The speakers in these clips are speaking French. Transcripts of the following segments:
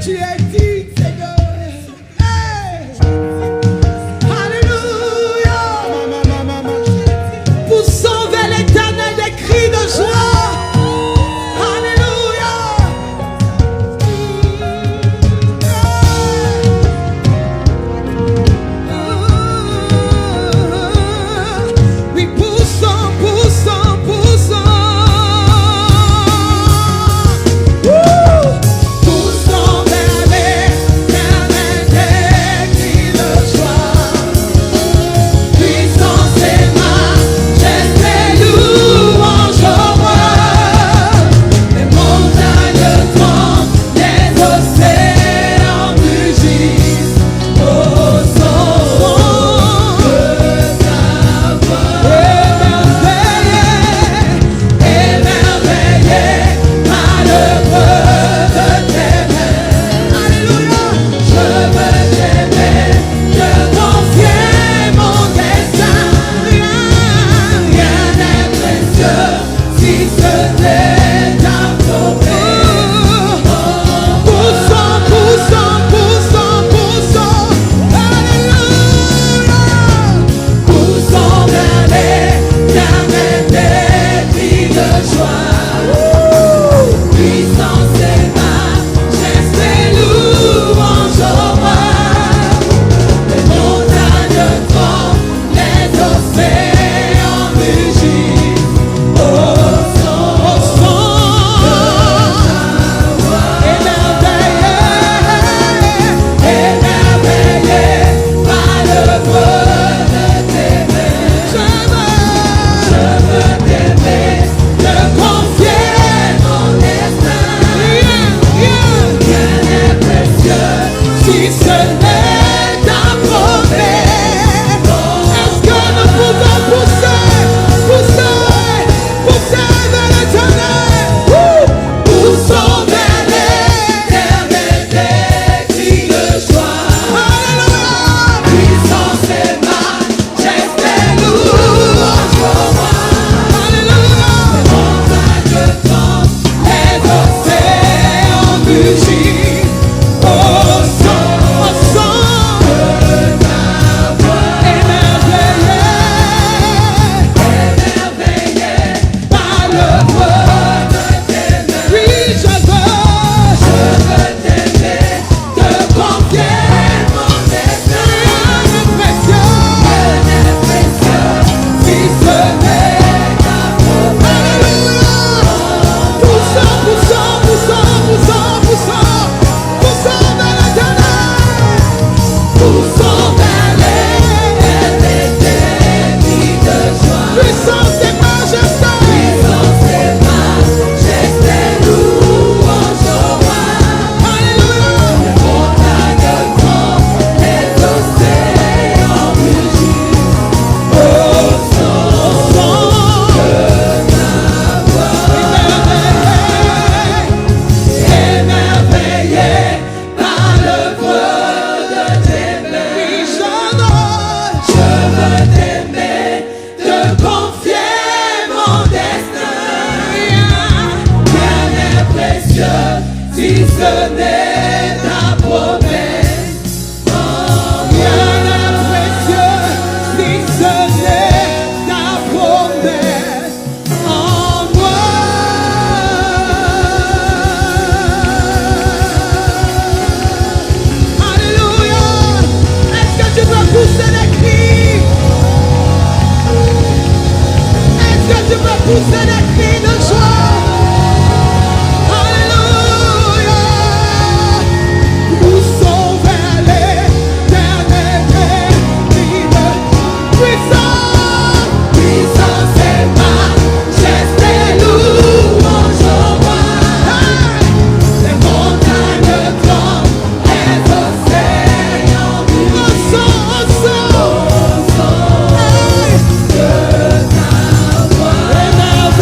Tu es digne, Seigneur. Hey. Alléluia. Poussons vers l'Éternel des cris de joie. Alléluia. Oui, poussons, poussons, poussons. Poussons vers l'Éternel des cris de joie. Puissance et majesté, louange au roi. Les montagnes tremblent, les océans mugissent au son de ta voix. Émerveillé par l'œuvre de tes mains. Alléluia. Je veux t'aimer, te confier mon destin. Rien n'est précieux si ce n'est ta promesse. Poussons, poussons, poussons, poussons. Alléluia. Poussons vers l'Éternel des cris de joie. Puissance et majesté, louange au roi. Les montagnes tremblent, les océans mugissent au son de ta voix. Émerveillé par l'œuvre de tes mains. Je veux t'aimer, te confier mon destin. Rien n'est précieux si ce n'est ta promesse. Est-ce que nous pouvons pousser, pousser, pousser vers l'Éternel? Poussons vers l'Éternel des cris de joie. Alléluia. Puissance et majesté, louange au roi. Alléluia. Les montagnes tremblent, les océans mugissent au son de ta voix. Émerveillé par l'œuvre de tes mains. Oui, je veux t'aimer, te confier mon destin. Rien n'est précieux si ce n'est ta promesse. Alléluia. Poussons, poussons, poussons, poussons, poussons, poussons vers l'Éternel. Poussons vers l'Éternel des cris de joie. Puissance et majesté. Puissance et majesté, louange au roi. Alléluia. Les montagnes tremblent, les océans mugissent au son de ta voix. Émerveillé par l'œuvre de tes mains. Oui, je veux t'aimer, te confier mon destin. Rien n'est précieux si ce n'est ta promesse. Rien n'est précieux si ce n'est ta promesse en moi. Alléluia. Est-ce que tu peux pousser des cris? Est-ce que tu peux pousser des cris de joie? Alléluia. Poussons vers l'Éternel des cris de puissance. Puissance et majesté, louange au roi. Les montagnes tremblent, les océans mugissent au son de ta voix. Émerveillé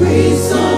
Puissant